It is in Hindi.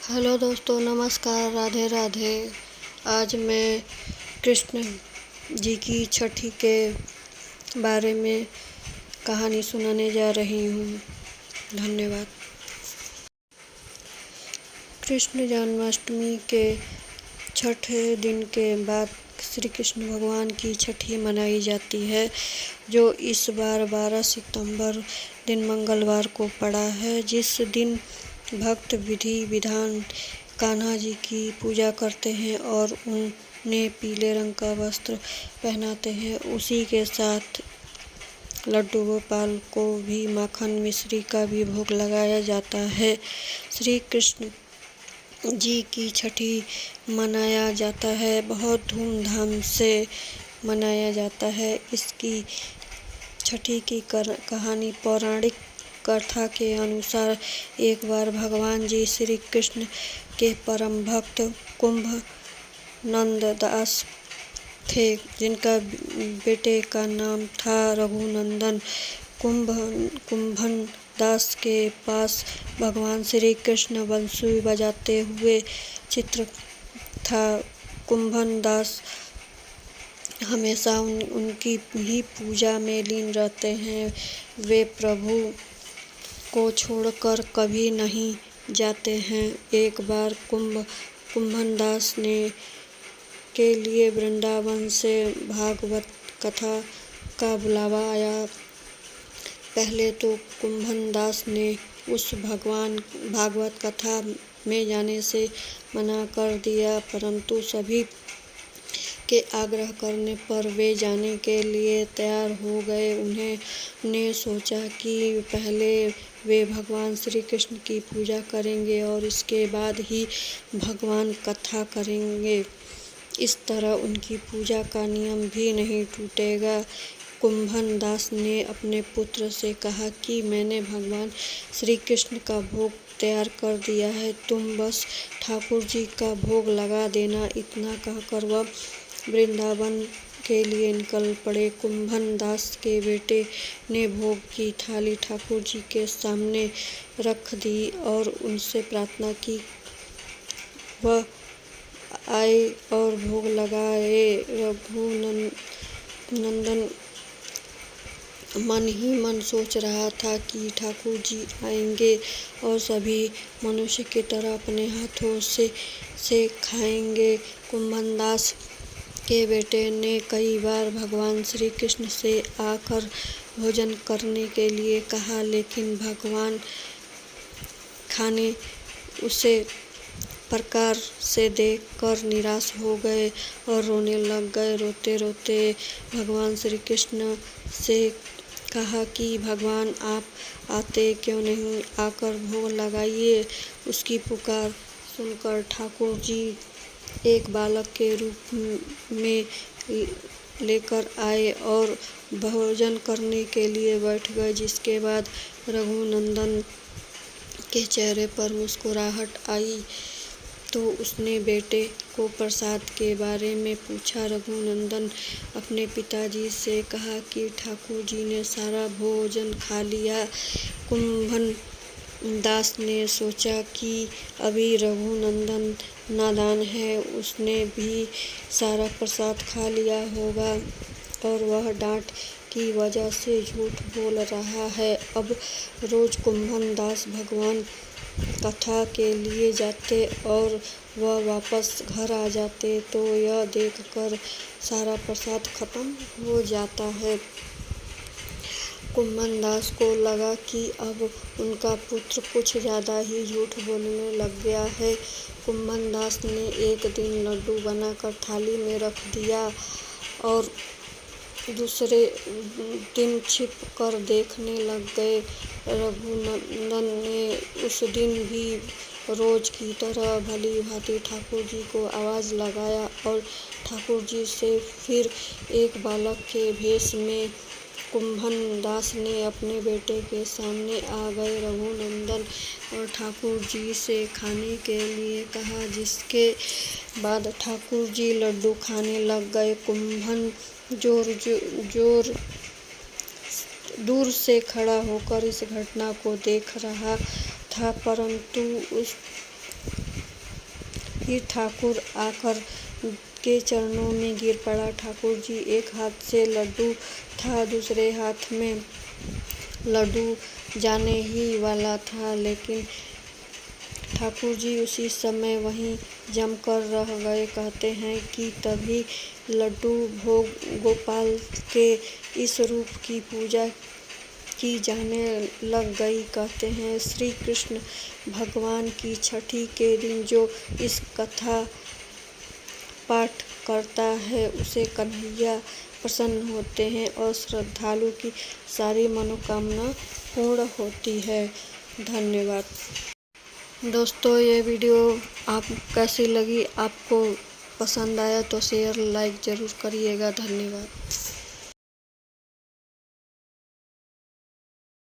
हेलो दोस्तों, नमस्कार, राधे राधे। आज मैं कृष्ण जी की छठी के बारे में कहानी सुनाने जा रही हूँ। धन्यवाद। कृष्ण जन्माष्टमी के छठे दिन के बाद श्री कृष्ण भगवान की छठी मनाई जाती है, जो इस बार 12 सितंबर दिन मंगलवार को पड़ा है, जिस दिन भक्त विधि विधान कान्हा जी की पूजा करते हैं और उन्हें पीले रंग का वस्त्र पहनाते हैं। उसी के साथ लड्डू गोपाल को भी माखन मिश्री का भी भोग लगाया जाता है। श्री कृष्ण जी की छठी मनाया जाता है, बहुत धूमधाम से मनाया जाता है। इसकी छठी की कहानी पौराणिक कथा के अनुसार एक बार भगवान जी श्री कृष्ण के परम भक्त कुंभनंद दास थे, जिनका बेटे का नाम था रघुनंदन। कुंभन दास के पास भगवान श्री कृष्ण बंसुरी बजाते हुए चित्र था। कुंभन दास हमेशा उनकी ही पूजा में लीन रहते हैं। वे प्रभु को छोड़कर कभी नहीं जाते हैं। एक बार कुंभन दास के लिए वृंदावन से भागवत कथा का बुलावा आया। पहले तो कुंभन दास ने उस भागवत कथा में जाने से मना कर दिया, परंतु सभी के आग्रह करने पर वे जाने के लिए तैयार हो गए। उन्होंने सोचा कि पहले वे भगवान श्री कृष्ण की पूजा करेंगे और इसके बाद ही भगवान कथा करेंगे। इस तरह उनकी पूजा का नियम भी नहीं टूटेगा। कुंभन दास ने अपने पुत्र से कहा कि मैंने भगवान श्री कृष्ण का भोग तैयार कर दिया है, तुम बस ठाकुर जी का भोग लगा देना। इतना कहकर वह वृंदावन के लिए निकल पड़े। कुंभन दास के बेटे ने भोग की थाली ठाकुर जी के सामने रख दी और उनसे प्रार्थना की वह आए और भोग लगाए। रघुनंदन मन ही मन सोच रहा था कि ठाकुर जी आएंगे और सभी मनुष्य की तरह अपने हाथों से खाएंगे। कुंभन दास के बेटे ने कई बार भगवान श्री कृष्ण से आकर भोजन करने के लिए कहा, लेकिन भगवान खाने उसे प्रकार से देखकर निराश हो गए और रोने लग गए। रोते रोते भगवान श्री कृष्ण से कहा कि भगवान आप आते क्यों नहीं, आकर भोग लगाइए। उसकी पुकार सुनकर ठाकुर जी एक बालक के रूप में लेकर आए और भोजन करने के लिए बैठ गए। जिसके बाद रघुनंदन के चेहरे पर मुस्कुराहट आई तो उसने बेटे को प्रसाद के बारे में पूछा। रघुनंदन अपने पिताजी से कहा कि ठाकुर जी ने सारा भोजन खा लिया। कुंभन दास ने सोचा कि अभी रघुनंदन नादान है, उसने भी सारा प्रसाद खा लिया होगा और वह डांट की वजह से झूठ बोल रहा है। अब रोज कुंभन दास भगवान कथा के लिए जाते और वह वापस घर आ जाते तो यह देखकर सारा प्रसाद खत्म हो जाता है। कुंभन दास को लगा कि अब उनका पुत्र कुछ ज़्यादा ही झूठ बोलने लग गया है। कुंभन दास ने एक दिन लड्डू बनाकर थाली में रख दिया और दूसरे दिन छिप कर देखने लग गए। रघुनंदन ने उस दिन भी रोज की तरह भली भांति ठाकुर जी को आवाज़ लगाया और ठाकुर जी से फिर एक बालक के भेष में कुंभन दास ने अपने बेटे के सामने आ गए। रघुनंदन और ठाकुर जी से खाने के लिए कहा, जिसके बाद ठाकुर जी लड्डू खाने लग गए। कुंभन दूर से खड़ा होकर इस घटना को देख रहा था, परंतु ही ठाकुर आकर के चरणों में गिर पड़ा। ठाकुर जी एक हाथ से लड्डू था, दूसरे हाथ में लड्डू जाने ही वाला था, लेकिन ठाकुर जी उसी समय वहीं जमकर रह गए। कहते हैं कि तभी लड्डू भोग गोपाल के इस रूप की पूजा की जाने लग गई। कहते हैं श्री कृष्ण भगवान की छठी के दिन जो इस कथा पाठ करता है उसे कन्हैया प्रसन्न होते हैं और श्रद्धालु की सारी मनोकामना पूर्ण होती है। धन्यवाद। दोस्तों, ये वीडियो आप कैसी लगी? आपको पसंद आया तो शेयर लाइक ज़रूर करिएगा। धन्यवाद।